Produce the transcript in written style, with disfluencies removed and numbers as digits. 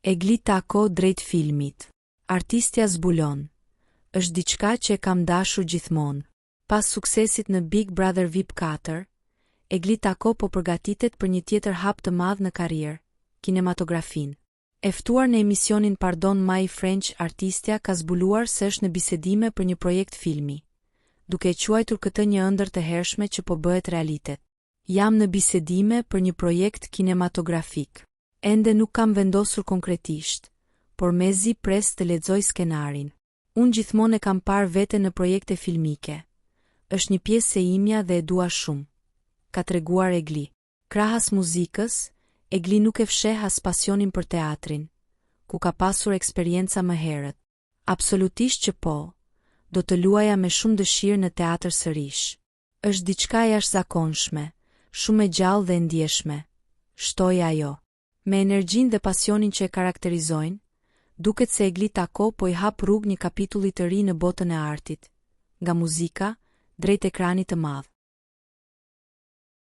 Egli Tako drejt filmit. Artistja zbulon. Është diçka që e kam dashur gjithmonë. Pas suksesit në Big Brother VIP 4, Egli Tako po përgatitet për një tjetër hap të madh në karrierë, kinematografin. E ftuar në emisionin Pardon My French, artistja ka zbuluar se është në bisedime për një projekt filmi, duke e quajtur këtë një ëndër të hershme që po bëhet realitet. Jam në bisedime për një projekt kinematografik. Ende nuk kam vendosur konkretisht, por mezi pres të lexoj skenarin. Unë gjithmonë e kam parë vete në projekte filmike. Është një pjesë e imja dhe e dua shumë, ka treguar Egli. Krahas muzikës, Egli nuk e fsheh as pasionin për teatrin, ku ka pasur eksperjenca më herët. Absolutisht që po, do të luaja me shumë dëshirë në teatr sërish. Është diçka jashtëzakonshme, shumë e gjallë dhe ndjeshme, shtoi ajo. Me energjinë dhe pasionin që e karakterizojnë, duket se Egli Tako po i hap rrugë një kapitulli të ri në botën e artit, nga muzika drejt ekranit të madh.